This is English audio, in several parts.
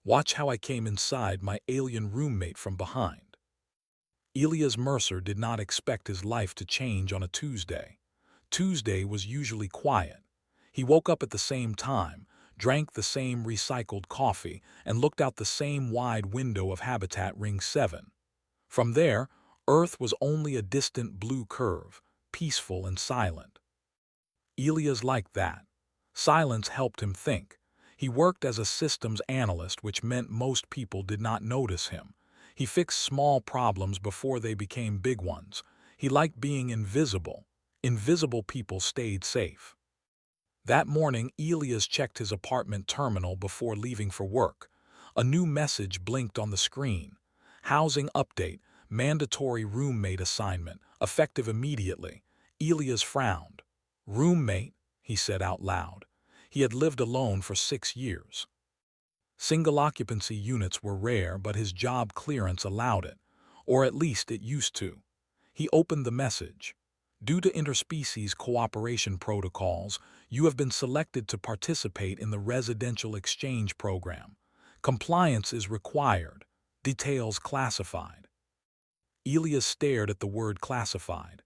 Watch how I came inside my alien roommate from behind. Elias Mercer did not expect his life to change on a Tuesday. Tuesday was usually quiet. He woke up at the same time, drank the same recycled coffee, and looked out the same wide window of Habitat Ring 7. From there, Earth was only a distant blue curve, peaceful and silent. Elias liked that. Silence helped him think. He worked as a systems analyst, which meant most people did not notice him. He fixed small problems before they became big ones. He liked being invisible. Invisible people stayed safe. That morning, Elias checked his apartment terminal before leaving for work. A new message blinked on the screen. Housing update, mandatory roommate assignment, effective immediately. Elias frowned. Roommate, he said out loud. He had lived alone for 6 years. Single occupancy units were rare, but his job clearance allowed it, or at least it used to. He opened the message. Due to interspecies cooperation protocols, you have been selected to participate in the residential exchange program. Compliance is required. Details classified. Elias stared at the word classified.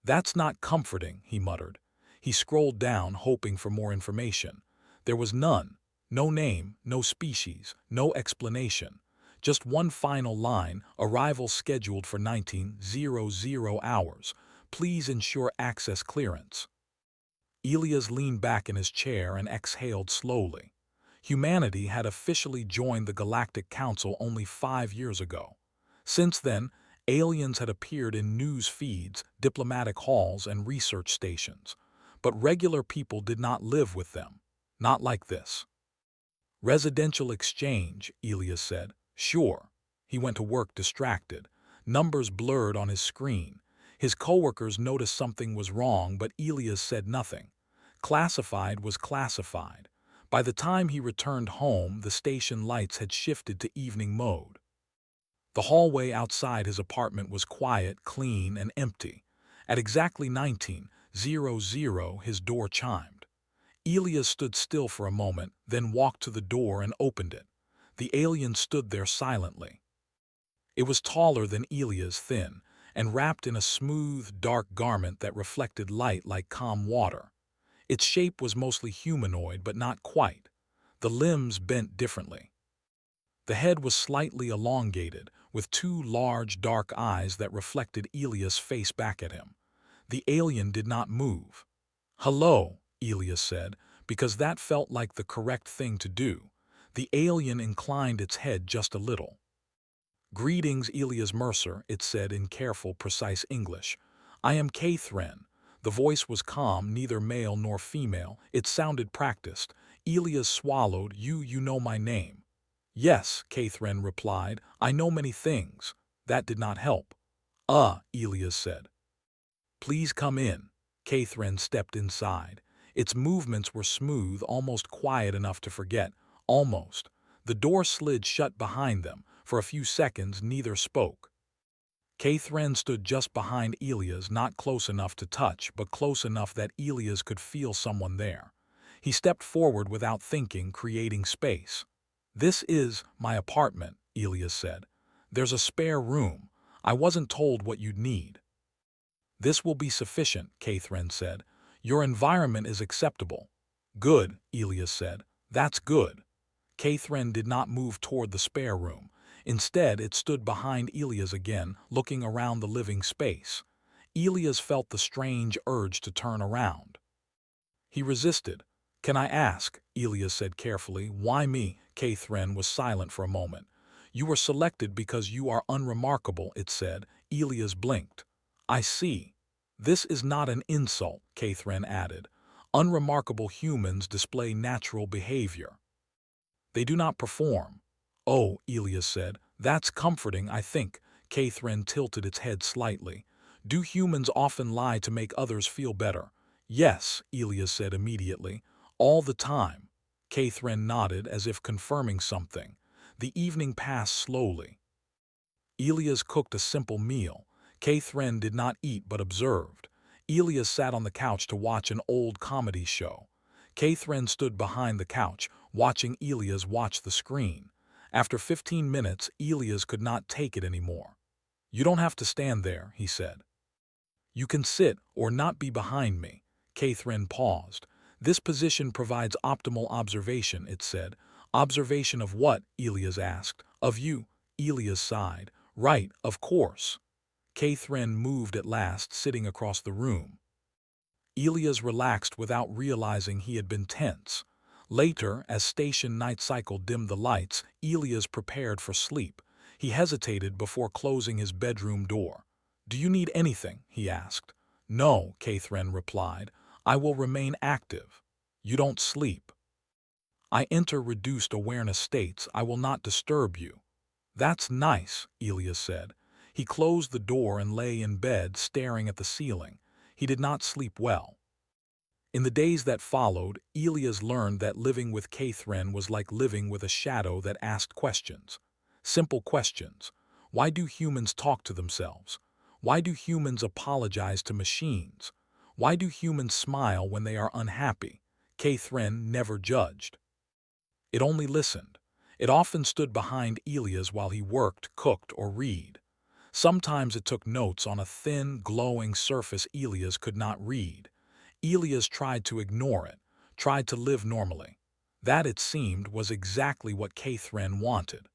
That's not comforting, he muttered. He scrolled down, hoping for more information. There was none. No name, no species, no explanation. Just one final line, arrival scheduled for 19:00 hours. Please ensure access clearance. Elias leaned back in his chair and exhaled slowly. Humanity had officially joined the Galactic Council only 5 years ago. Since then, aliens had appeared in news feeds, diplomatic halls, and research stations. But regular people did not live with them. Not like this. Residential exchange, Elias said. Sure. He went to work distracted. Numbers blurred on his screen. His coworkers noticed something was wrong, but Elias said nothing. Classified was classified. By the time he returned home, the station lights had shifted to evening mode. The hallway outside his apartment was quiet, clean, and empty. At exactly 19:00, his door chimed. Elias stood still for a moment, then walked to the door and opened it. The alien stood there silently. It was taller than Elias, thin, and wrapped in a smooth, dark garment that reflected light like calm water. Its shape was mostly humanoid, but not quite. The limbs bent differently. The head was slightly elongated, with 2 large, dark eyes that reflected Elias' face back at him. The alien did not move. Hello, Elias said, because that felt like the correct thing to do. The alien inclined its head just a little. Greetings, Elias Mercer, it said in careful, precise English. I am Catherine. The voice was calm, neither male nor female. It sounded practiced. Elias swallowed. You know my name. Yes, Catherine replied. I know many things. That did not help. Elias said. Please come in. Catherine stepped inside. Its movements were smooth, almost quiet enough to forget. Almost. The door slid shut behind them. For a few seconds, neither spoke. Catherine stood just behind Elias, not close enough to touch, but close enough that Elias could feel someone there. He stepped forward without thinking, creating space. This is my apartment, Elias said. There's a spare room. I wasn't told what you'd need. This will be sufficient, Catherine said. Your environment is acceptable. Good, Elias said. That's good. Catherine did not move toward the spare room. Instead, it stood behind Elias again, looking around the living space. Elias felt the strange urge to turn around. He resisted. Can I ask, Elias said carefully, why me? Catherine was silent for a moment. You were selected because you are unremarkable, it said. Elias blinked. I see. This is not an insult, Catherine added. Unremarkable humans display natural behavior. They do not perform. Oh, Elias said, that's comforting, I think. Catherine tilted its head slightly. Do humans often lie to make others feel better? Yes, Elias said immediately. All the time. Catherine nodded as if confirming something. The evening passed slowly. Elias cooked a simple meal. Catherine did not eat but observed. Elias sat on the couch to watch an old comedy show. Catherine stood behind the couch, watching Elias watch the screen. After 15 minutes, Elias could not take it anymore. "You don't have to stand there," he said. "You can sit or not be behind me." Catherine paused. "This position provides optimal observation," it said. "Observation of what?" Elias asked. "Of you." Elias sighed. "Right, of course." Catherine moved at last, sitting across the room. Elias relaxed without realizing he had been tense. Later, as station night cycle dimmed the lights, Elias prepared for sleep. He hesitated before closing his bedroom door. "Do you need anything?" he asked. "No," Catherine replied. "I will remain active." "You don't sleep." "I enter reduced awareness states. I will not disturb you." "That's nice," Elias said. He closed the door and lay in bed, staring at the ceiling. He did not sleep well. In the days that followed, Elias learned that living with Catherine was like living with a shadow that asked questions. Simple questions. Why do humans talk to themselves? Why do humans apologize to machines? Why do humans smile when they are unhappy? Catherine never judged. It only listened. It often stood behind Elias while he worked, cooked, or read. Sometimes it took notes on a thin, glowing surface Elias could not read. Elias tried to ignore it, tried to live normally. That, it seemed, was exactly what Catherine wanted.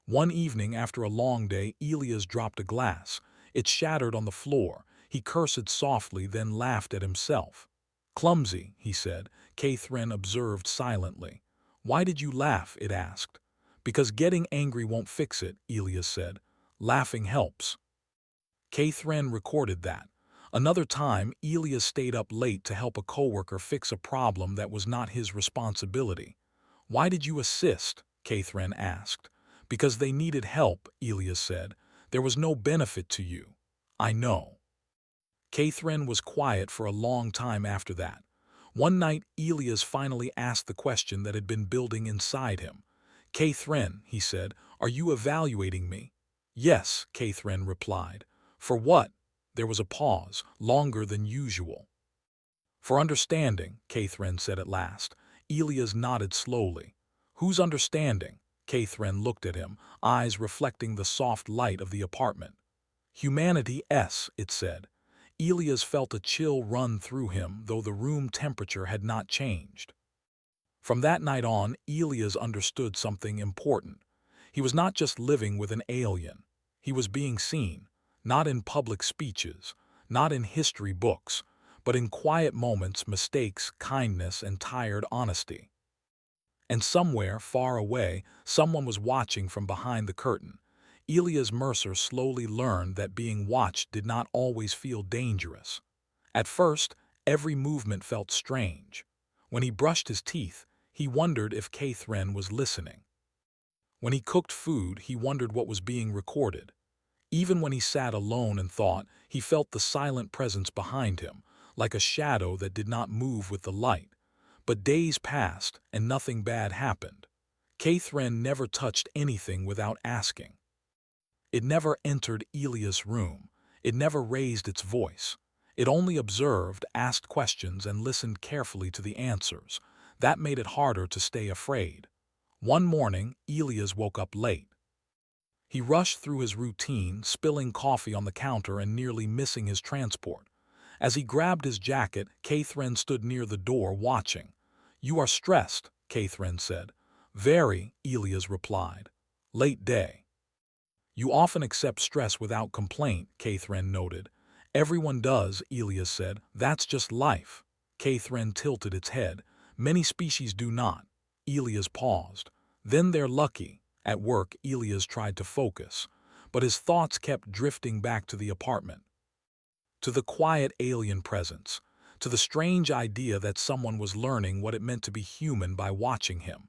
One evening after a long day, Elias dropped a glass. It shattered on the floor. He cursed softly, then laughed at himself. "Clumsy," he said. Catherine observed silently. "Why did you laugh?" it asked. "Because getting angry won't fix it," Elias said. "Laughing helps." Catherine recorded that. Another time, Elias stayed up late to help a coworker fix a problem that was not his responsibility. "Why did you assist?" Catherine asked. "Because they needed help," Elias said. "There was no benefit to you." "I know." Catherine was quiet for a long time after that. One night, Elias finally asked the question that had been building inside him. "Catherine," he said, "are you evaluating me?" "Yes," Catherine replied. "For what?" There was a pause, longer than usual. "For understanding," Catherine said at last. Elias nodded slowly. "Whose understanding?" Catherine looked at him, eyes reflecting the soft light of the apartment. "Humanity's," it said. Elias felt a chill run through him, though the room temperature had not changed. From that night on, Elias understood something important. He was not just living with an alien. He was being seen, not in public speeches, not in history books, but in quiet moments, mistakes, kindness, and tired honesty. And somewhere, far away, someone was watching from behind the curtain. Elias Mercer slowly learned that being watched did not always feel dangerous. At first, every movement felt strange. When he brushed his teeth, he wondered if Catherine was listening. When he cooked food, he wondered what was being recorded. Even when he sat alone and thought, he felt the silent presence behind him, like a shadow that did not move with the light. But days passed, and nothing bad happened. Catherine never touched anything without asking. It never entered Elias' room. It never raised its voice. It only observed, asked questions, and listened carefully to the answers. That made it harder to stay afraid. One morning, Elias woke up late. He rushed through his routine, spilling coffee on the counter and nearly missing his transport. As he grabbed his jacket, Catherine stood near the door watching. "You are stressed," Catherine said. "Very," Elias replied. "Late day." "You often accept stress without complaint," Catherine noted. "Everyone does," Elias said. "That's just life." Catherine tilted its head. "Many species do not." Elias paused. "Then they're lucky." At work, Elias tried to focus, but his thoughts kept drifting back to the apartment, to the quiet alien presence, to the strange idea that someone was learning what it meant to be human by watching him.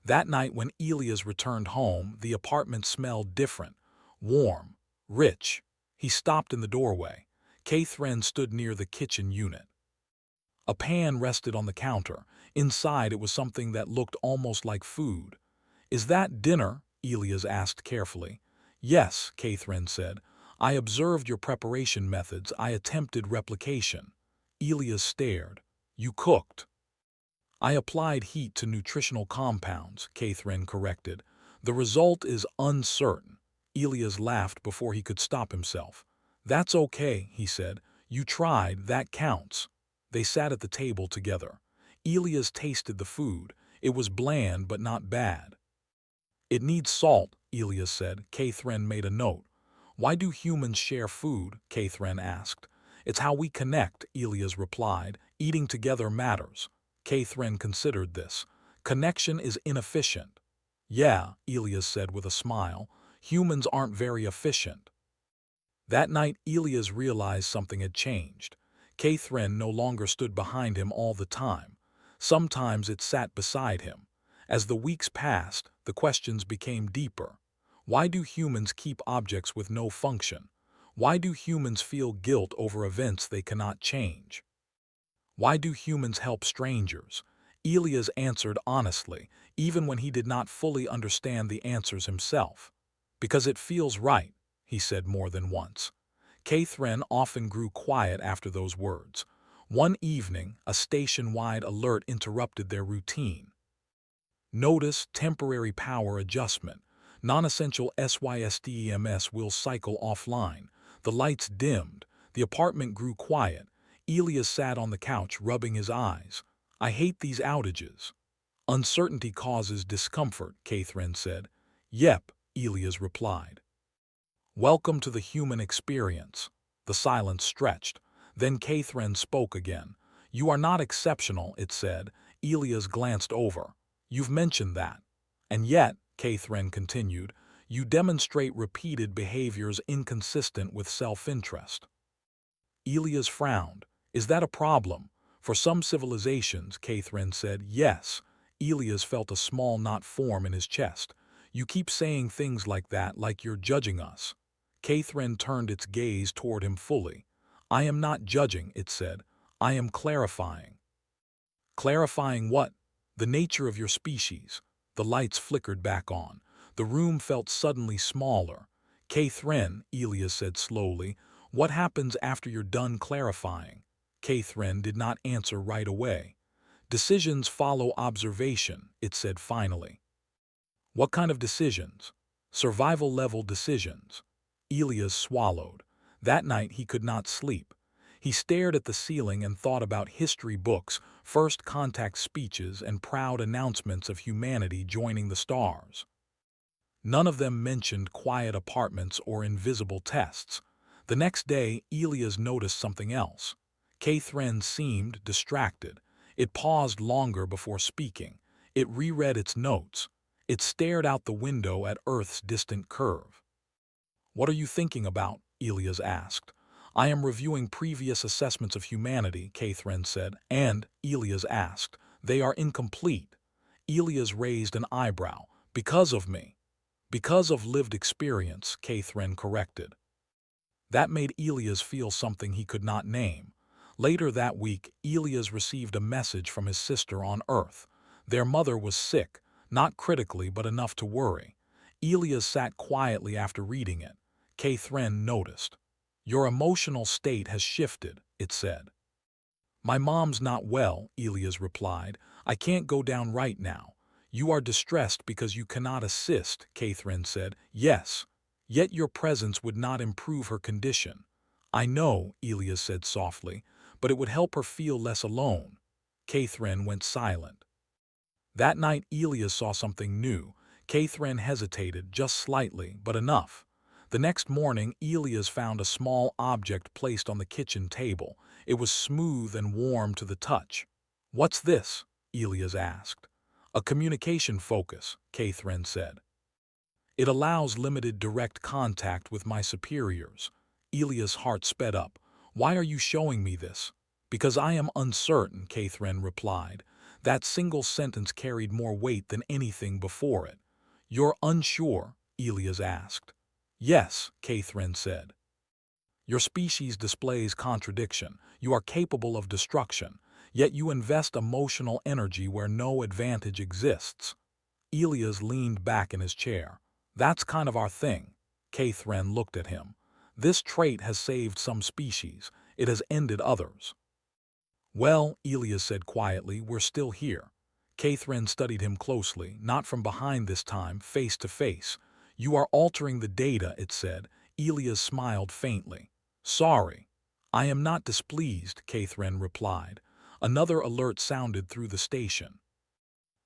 That night when Elias returned home, the apartment smelled different. Warm, rich. He stopped in the doorway. Catherine stood near the kitchen unit. A pan rested on the counter. Inside it was something that looked almost like food. "Is that dinner?" Elias asked carefully. "Yes," Catherine said. "I observed your preparation methods. I attempted replication." Elias stared. "You cooked." "I applied heat to nutritional compounds," Catherine corrected. The result is uncertain. Elias laughed before he could stop himself. That's okay, he said. You tried, that counts. They sat at the table together. Elias tasted the food. It was bland but not bad. It needs salt, Elias said. Catherine made a note. Why do humans share food? Catherine asked. It's how we connect, Elias replied. Eating together matters. Catherine considered this. Connection is inefficient. Yeah, Elias said with a smile. Humans aren't very efficient. That night, Elias realized something had changed. Catherine no longer stood behind him all the time. Sometimes it sat beside him. As the weeks passed, the questions became deeper. Why do humans keep objects with no function? Why do humans feel guilt over events they cannot change? Why do humans help strangers? Elias answered honestly, even when he did not fully understand the answers himself. Because it feels right, he said more than once. Catherine often grew quiet after those words. One evening, a station-wide alert interrupted their routine. Notice temporary power adjustment. Non-essential SYSTEMS will cycle offline. The lights dimmed. The apartment grew quiet. Elias sat on the couch rubbing his eyes. I hate these outages. Uncertainty causes discomfort, Catherine said. Yep, Elias replied. Welcome to the human experience. The silence stretched. Then Catherine spoke again. You are not exceptional, it said. Elias glanced over. You've mentioned that. And yet, Catherine continued, you demonstrate repeated behaviors inconsistent with self-interest. Elias frowned. Is that a problem? For some civilizations, Catherine said, yes. Elias felt a small knot form in his chest. You keep saying things like that, like you're judging us. Catherine turned its gaze toward him fully. I am not judging, it said. I am clarifying. Clarifying what? The nature of your species. The lights flickered back on. The room felt suddenly smaller. Catherine, Elias said slowly, what happens after you're done clarifying? Catherine did not answer right away. Decisions follow observation, it said finally. What kind of decisions? Survival-level decisions. Elias swallowed. That night he could not sleep. He stared at the ceiling and thought about history books, first contact speeches, and proud announcements of humanity joining the stars. None of them mentioned quiet apartments or invisible tests. The next day, Elias noticed something else. Catherine seemed distracted. It paused longer before speaking. It reread its notes. It stared out the window at Earth's distant curve. What are you thinking about? Elias asked. I am reviewing previous assessments of humanity, Catherine said, and, Elias asked, they are incomplete. Elias raised an eyebrow. Because of me. Because of lived experience, Catherine corrected. That made Elias feel something he could not name. Later that week, Elias received a message from his sister on Earth. Their mother was sick, not critically but enough to worry. Elias sat quietly after reading it. Catherine noticed. Your emotional state has shifted, it said. My mom's not well, Elias replied. I can't go down right now. You are distressed because you cannot assist, Catherine said. Yes. Yet your presence would not improve her condition. I know, Elias said softly, but it would help her feel less alone. Catherine went silent. That night Elias saw something new. Catherine hesitated, just slightly, but enough. The next morning, Elias found a small object placed on the kitchen table. It was smooth and warm to the touch. What's this? Elias asked. A communication focus, Catherine said. It allows limited direct contact with my superiors. Elias' heart sped up. Why are you showing me this? Because I am uncertain, Catherine replied. That single sentence carried more weight than anything before it. You're unsure? Elias asked. Yes, Catherine said. Your species displays contradiction. You are capable of destruction, yet you invest emotional energy where no advantage exists. Elias leaned back in his chair. That's kind of our thing. Catherine looked at him. This trait has saved some species. It has ended others. Well, Elias said quietly, we're still here. Catherine studied him closely, not from behind this time, face to face. "You are altering the data," it said. Elias smiled faintly. "Sorry. I am not displeased," Catherine replied. Another alert sounded through the station.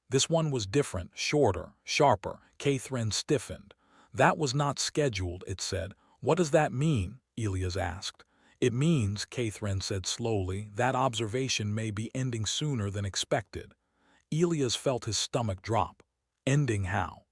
This one was different, shorter, sharper. Catherine stiffened. "That was not scheduled," it said. "What does that mean?" Elias asked. "It means," Catherine said slowly, "that observation may be ending sooner than expected." Elias felt his stomach drop. Ending how?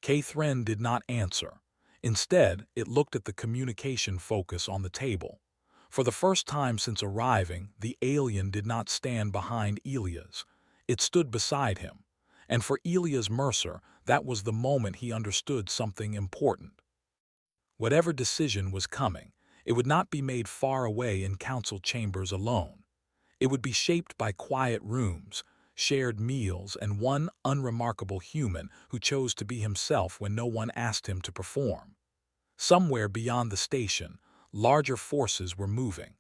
Catherine did not answer. Instead, it looked at the communication focus on the table. For the first time since arriving, the alien did not stand behind Elias. It stood beside him. And for Elias Mercer, that was the moment he understood something important. Whatever decision was coming, it would not be made far away in council chambers alone. It would be shaped by quiet rooms, shared meals, and one unremarkable human who chose to be himself when no one asked him to perform. Somewhere beyond the station, larger forces were moving.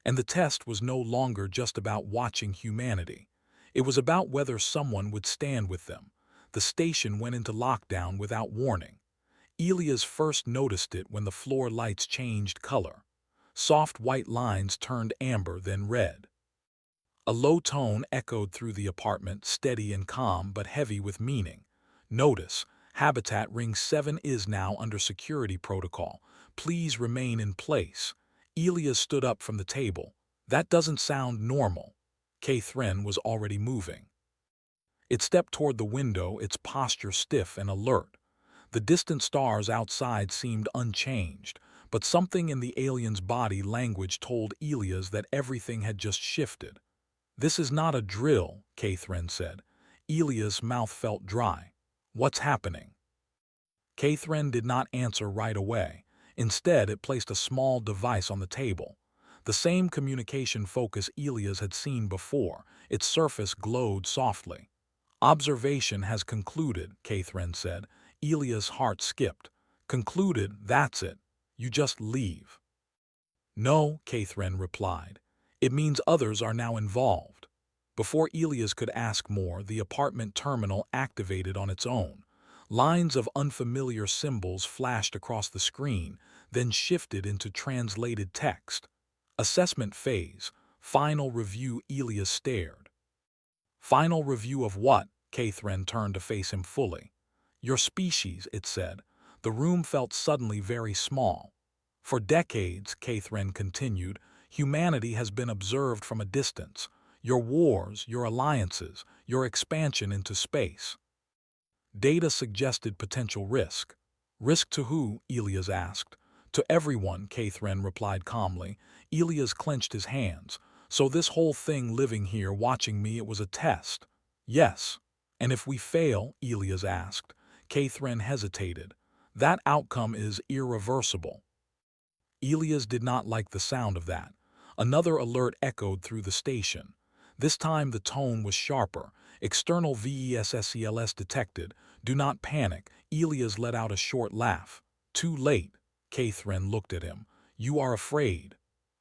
And the test was no longer just about watching humanity. It was about whether someone would stand with them. The station went into lockdown without warning. Elias first noticed it when the floor lights changed color. Soft white lines turned amber, then red. A low tone echoed through the apartment, steady and calm, but heavy with meaning. "Notice, Habitat Ring 7 is now under security protocol. Please remain in place." Elias stood up from the table. "That doesn't sound normal." Catherine was already moving. It stepped toward the window, its posture stiff and alert. The distant stars outside seemed unchanged, but something in the alien's body language told Elias that everything had just shifted. "This is not a drill," Catherine said. Elias' mouth felt dry. "What's happening?" Catherine did not answer right away. Instead, it placed a small device on the table. The same communication focus Elias had seen before. Its surface glowed softly. "Observation has concluded," Catherine said. Elias' heart skipped. "Concluded, that's it. You just leave." "No," Catherine replied. "It means others are now involved." Before Elias could ask more, the apartment terminal activated on its own. Lines of unfamiliar symbols flashed across the screen, then shifted into translated text. "Assessment phase. Final review." Elias stared. "Final review of what?" Catherine turned to face him fully. "Your species," it said. The room felt suddenly very small. "For decades," Catherine continued, "humanity has been observed from a distance. Your wars, your alliances, your expansion into space. Data suggested potential risk." "Risk to who?" Elias asked. "To everyone," Catherine replied calmly. Elias clenched his hands. "So this whole thing living here watching me, it was a test?" "Yes." "And if we fail?" Elias asked. Catherine hesitated. "That outcome is irreversible." Elias did not like the sound of that. Another alert echoed through the station. This time the tone was sharper. "External VESSELS detected. Do not panic." Elias let out a short laugh. "Too late." Catherine looked at him. "You are afraid."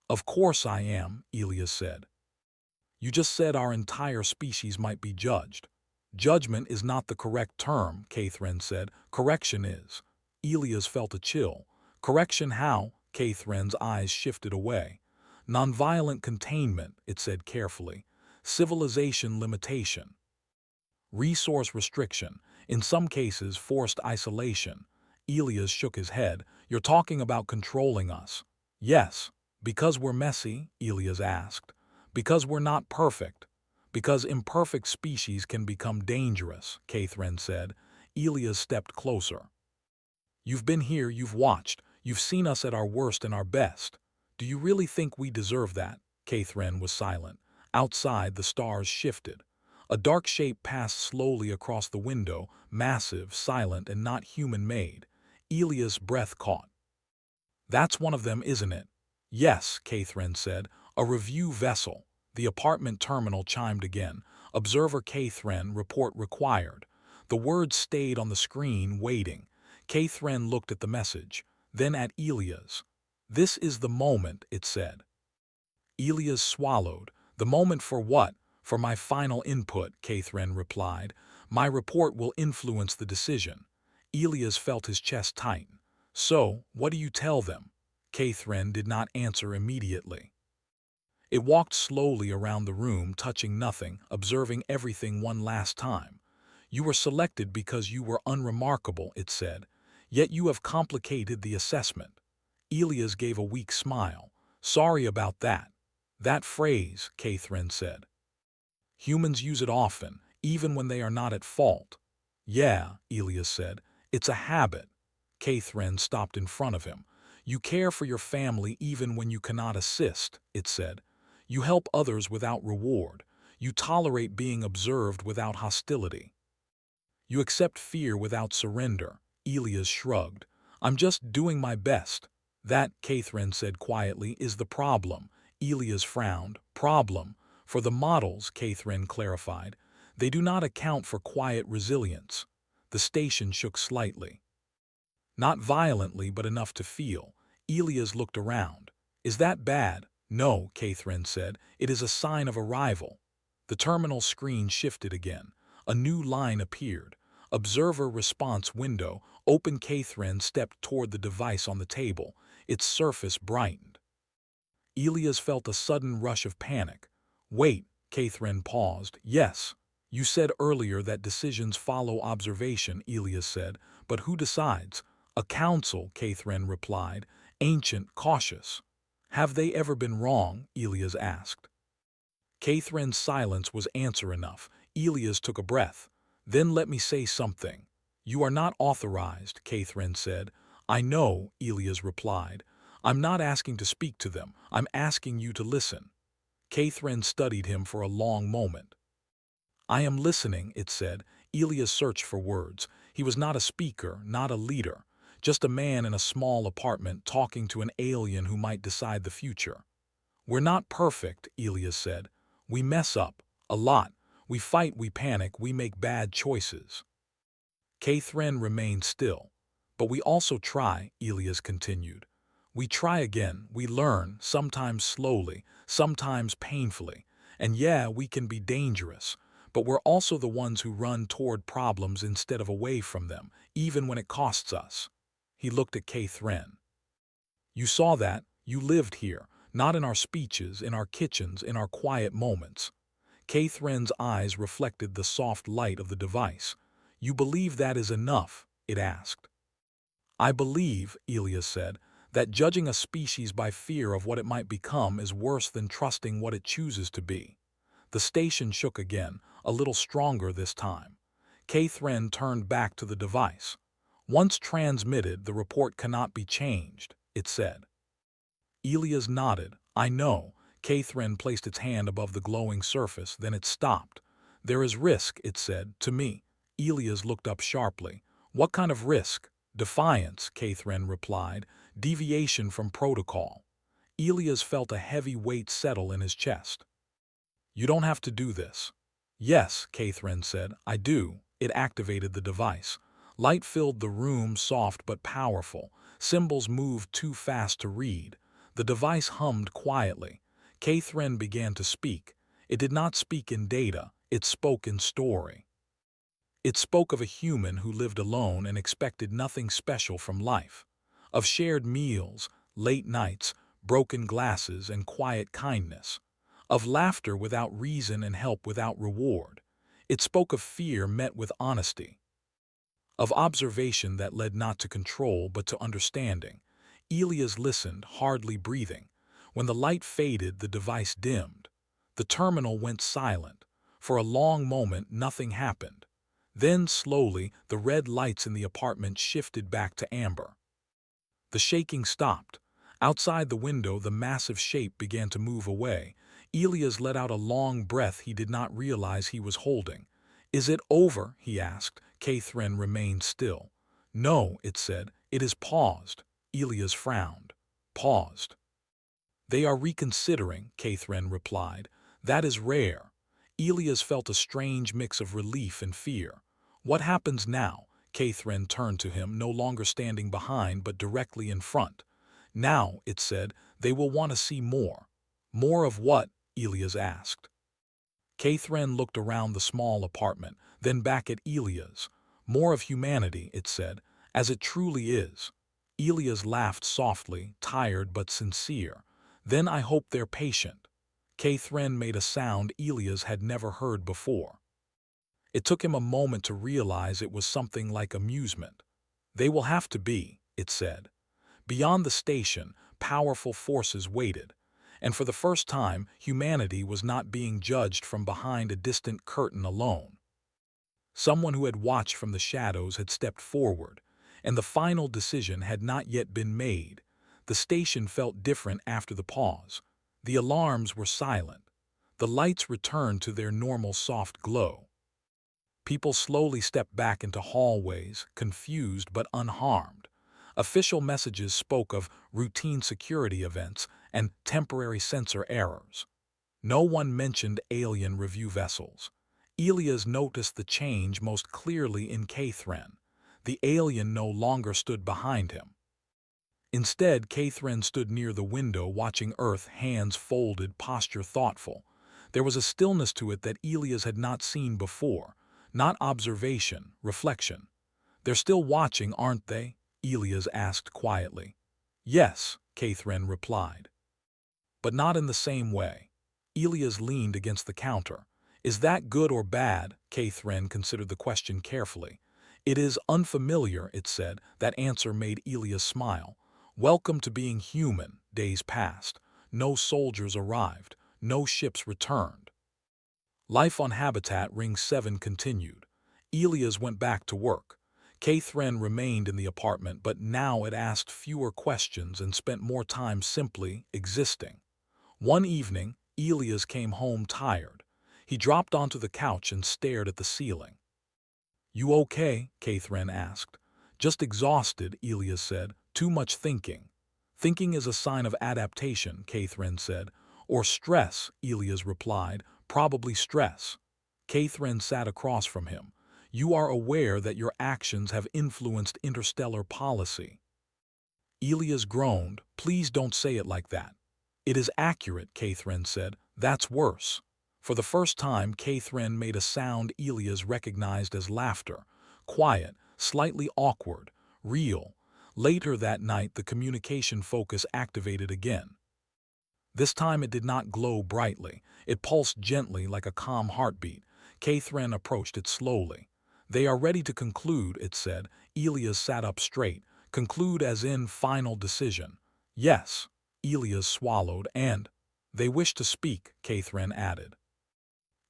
"Of course I am," Elias said. "You just said our entire species might be judged." "Judgment is not the correct term," Catherine said. "Correction is." Elias felt a chill. "Correction how?" Catherine's eyes shifted away. "Nonviolent containment," it said carefully. "Civilization limitation. Resource restriction. In some cases, forced isolation." Elias shook his head. "You're talking about controlling us." "Yes." "Because we're messy?" Elias asked. "Because we're not perfect." "Because imperfect species can become dangerous," Catherine said. Elias stepped closer. "You've been here, you've watched, you've seen us at our worst and our best. Do you really think we deserve that?" Catherine was silent. Outside, the stars shifted. A dark shape passed slowly across the window, massive, silent, and not human-made. Elias' breath caught. "That's one of them, isn't it?" "Yes," Catherine said. "A review vessel." The apartment terminal chimed again. "Observer Catherine, report required." The words stayed on the screen, waiting. Catherine looked at the message, then at Elias. "This is the moment," it said. Elias swallowed. "The moment for what?" For my final input, Catherine replied. My report will influence the decision. Elias felt his chest tighten. So, what do you tell them? Catherine did not answer immediately. It walked slowly around the room, touching nothing, observing everything one last time. You were selected because you were unremarkable, it said, yet you have complicated the assessment. Elias gave a weak smile. Sorry about that. That phrase, Catherine said. Humans use it often, even when they are not at fault. Yeah, Elias said, it's a habit. Catherine stopped in front of him. You care for your family even when you cannot assist, it said. You help others without reward. You tolerate being observed without hostility. You accept fear without surrender. Elias shrugged. I'm just doing my best. That, Catherine said quietly, is the problem. Elias frowned. Problem. For the models, Catherine clarified. They do not account for quiet resilience. The station shook slightly. Not violently, but enough to feel. Elias looked around. Is that bad? No, Catherine said. It is a sign of arrival. The terminal screen shifted again. A new line appeared. Observer response window. Open. Catherine stepped toward the device on the table. Its surface brightened. Elias felt a sudden rush of panic. Wait, Catherine paused. Yes. You said earlier that decisions follow observation, Elias said. But who decides? A council, Catherine replied. Ancient, cautious. Have they ever been wrong? Elias asked. Catherine's silence was answer enough. Elias took a breath. Then let me say something. You are not authorized, Catherine said. I know, Elias replied. I'm not asking to speak to them. I'm asking you to listen. Catherine studied him for a long moment. I am listening, it said. Elias searched for words. He was not a speaker, not a leader, just a man in a small apartment talking to an alien who might decide the future. We're not perfect, Elias said. We mess up, a lot. We fight, we panic, we make bad choices. Catherine remained still. But we also try, Elias continued. We try again, we learn, sometimes slowly, sometimes painfully. And yeah, we can be dangerous, but we're also the ones who run toward problems instead of away from them, even when it costs us. He looked at Catherine. You saw that, you lived here, not in our speeches, in our kitchens, in our quiet moments. Catherine's eyes reflected the soft light of the device. You believe that is enough? It asked. I believe, Elias said, that judging a species by fear of what it might become is worse than trusting what it chooses to be. The station shook again, a little stronger this time. Catherine turned back to the device. Once transmitted, the report cannot be changed, it said. Elias nodded. I know. Catherine placed its hand above the glowing surface, then it stopped. There is risk, it said, to me. Elias looked up sharply. What kind of risk? Defiance, Catherine replied. Deviation from protocol. Elias felt a heavy weight settle in his chest. You don't have to do this. Yes, Catherine said, I do. It activated the device. Light filled the room, soft but powerful. Symbols moved too fast to read. The device hummed quietly. Catherine began to speak. It did not speak in data, it spoke in story. It spoke of a human who lived alone and expected nothing special from life. Of shared meals, late nights, broken glasses, and quiet kindness. Of laughter without reason and help without reward. It spoke of fear met with honesty. Of observation that led not to control but to understanding. Elias listened, hardly breathing. When the light faded, the device dimmed. The terminal went silent. For a long moment, nothing happened. Then, slowly, the red lights in the apartment shifted back to amber. The shaking stopped. Outside the window, the massive shape began to move away. Elias let out a long breath he did not realize he was holding. Is it over? He asked. Catherine remained still. No, it said. It is paused. Elias frowned. Paused. They are reconsidering, Catherine replied. That is rare. Elias felt a strange mix of relief and fear. What happens now? Catherine turned to him, no longer standing behind but directly in front. Now, it said, they will want to see more. More of what? Elias asked. Catherine looked around the small apartment, then back at Elias. More of humanity, it said, as it truly is. Elias laughed softly, tired but sincere. Then I hope they're patient. Catherine made a sound Elias had never heard before. It took him a moment to realize it was something like amusement. They will have to be, it said. Beyond the station, powerful forces waited, and for the first time, humanity was not being judged from behind a distant curtain alone. Someone who had watched from the shadows had stepped forward, and the final decision had not yet been made. The station felt different after the pause. The alarms were silent. The lights returned to their normal soft glow. People slowly stepped back into hallways, confused but unharmed. Official messages spoke of routine security events and temporary sensor errors. No one mentioned alien review vessels. Elias noticed the change most clearly in Catherine. The alien no longer stood behind him. Instead, Catherine stood near the window watching Earth, hands folded, posture thoughtful. There was a stillness to it that Elias had not seen before. Not observation, reflection. They're still watching, aren't they? Elias asked quietly. Yes, Catherine replied. But not in the same way. Elias leaned against the counter. Is that good or bad? Catherine considered the question carefully. It is unfamiliar, it said. That answer made Elias smile. Welcome to being human. Days passed. No soldiers arrived. No ships returned. Life on Habitat Ring 7 continued. Elias went back to work. Catherine remained in the apartment, but now it asked fewer questions and spent more time simply existing. One evening, Elias came home tired. He dropped onto the couch and stared at the ceiling. You okay? Catherine asked. Just exhausted, Elias said. Too much thinking. Thinking is a sign of adaptation, Catherine said. Or stress, Elias replied. Probably stress. Catherine sat across from him. You are aware that your actions have influenced interstellar policy. Elias groaned. Please don't say it like that. It is accurate, Catherine said. That's worse. For the first time, Catherine made a sound Elias recognized as laughter. Quiet, slightly awkward, real. Later that night, the communication focus activated again. This time it did not glow brightly. It pulsed gently like a calm heartbeat. Catherine approached it slowly. They are ready to conclude, it said. Elias sat up straight. Conclude as in final decision. Yes. Elias swallowed, and they wish to speak, Catherine added.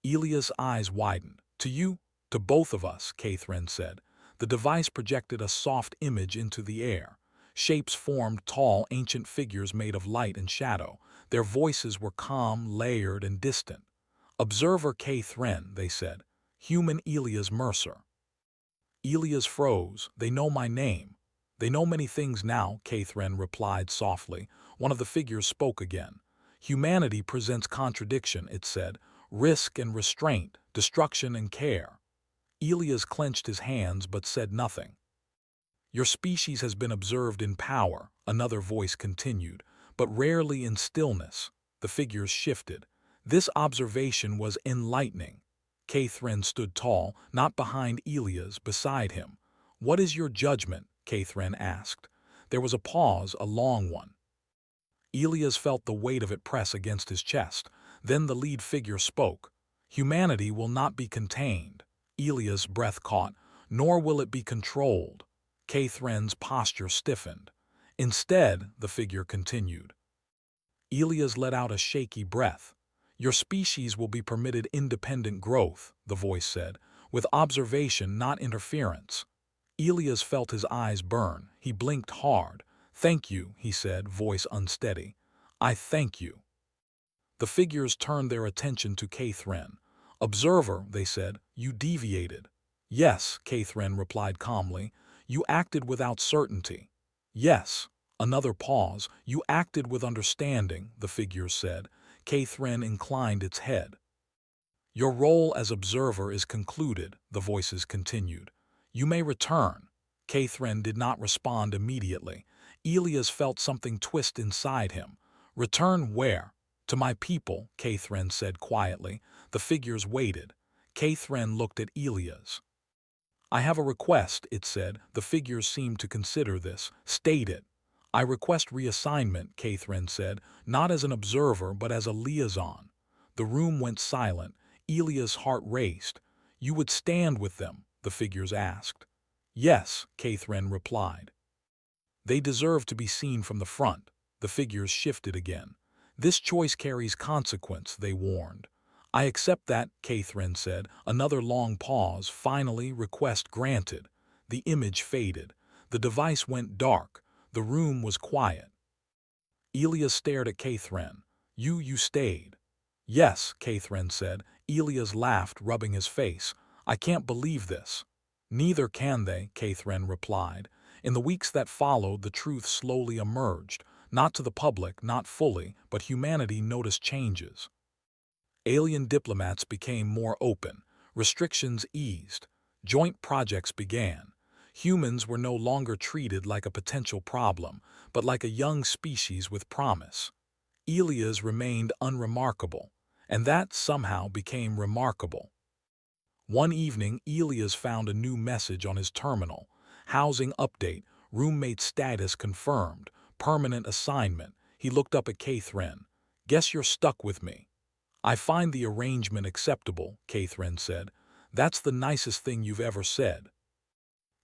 Elias' eyes widened. To you? To both of us, Catherine said. The device projected a soft image into the air. Shapes formed, tall, ancient figures made of light and shadow. Their voices were calm, layered, and distant. Observer Catherine, they said. Human Elias Mercer. Elias froze. They know my name. They know many things now, Catherine replied softly. One of the figures spoke again. Humanity presents contradiction, it said. Risk and restraint, destruction and care. Elias clenched his hands but said nothing. Your species has been observed in power, another voice continued, but rarely in stillness. The figures shifted. This observation was enlightening. Catherine stood tall, not behind Elias, beside him. What is your judgment? Catherine asked. There was a pause, a long one. Elias felt the weight of it press against his chest. Then the lead figure spoke. Humanity will not be contained. Elias' breath caught. Nor will it be controlled. Catherine's posture stiffened. Instead, the figure continued. Elias let out a shaky breath. Your species will be permitted independent growth, the voice said, with observation, not interference. Elias felt his eyes burn. He blinked hard. Thank you, he said, voice unsteady. I thank you. The figures turned their attention to Catherine. Observer, they said, you deviated. Yes, Catherine replied calmly. You acted without certainty. Yes. Another pause. You acted with understanding, the figures said. Catherine inclined its head. Your role as observer is concluded, the voices continued. You may return. Catherine did not respond immediately. Elias felt something twist inside him. Return where? To my people, Catherine said quietly. The figures waited. Catherine looked at Elias. I have a request, it said. The figures seemed to consider this. State it. I request reassignment, Catherine said, not as an observer but as a liaison. The room went silent. Elias' heart raced. You would stand with them, the figures asked. Yes, Catherine replied. They deserve to be seen from the front. The figures shifted again. This choice carries consequence, they warned. I accept that, Catherine said. Another long pause. Finally, request granted. The image faded. The device went dark. The room was quiet. Elias stared at Catherine. You stayed. Yes, Catherine said. Elias laughed, rubbing his face. I can't believe this. Neither can they, Catherine replied. In the weeks that followed, the truth slowly emerged. Not to the public, not fully, but humanity noticed changes. Alien diplomats became more open. Restrictions eased. Joint projects began. Humans were no longer treated like a potential problem, but like a young species with promise. Elias remained unremarkable, and that somehow became remarkable. One evening, Elias found a new message on his terminal. Housing update, roommate status confirmed, permanent assignment. He looked up at Catherine. Guess you're stuck with me. I find the arrangement acceptable, Catherine said. That's the nicest thing you've ever said.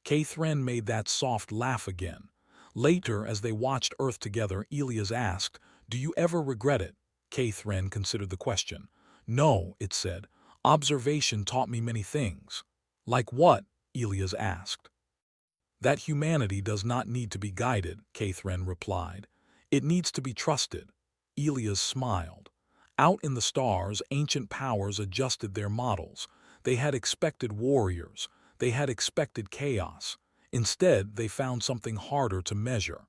Catherine made that soft laugh again. Later, as they watched Earth together, Elias asked, Do you ever regret it? Catherine considered the question. No, it said. Observation taught me many things. Like what? Elias asked. That humanity does not need to be guided, Catherine replied. It needs to be trusted. Elias smiled. Out in the stars, ancient powers adjusted their models. They had expected warriors. They had expected chaos. Instead, they found something harder to measure.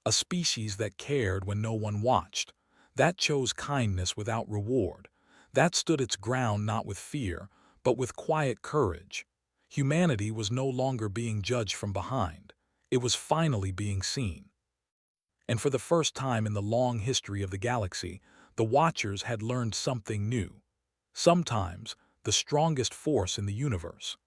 A species that cared when no one watched. That chose kindness without reward. That stood its ground not with fear, but with quiet courage. Humanity was no longer being judged from behind. It was finally being seen. And for the first time in the long history of the galaxy, the Watchers had learned something new. Sometimes, the strongest force in the universe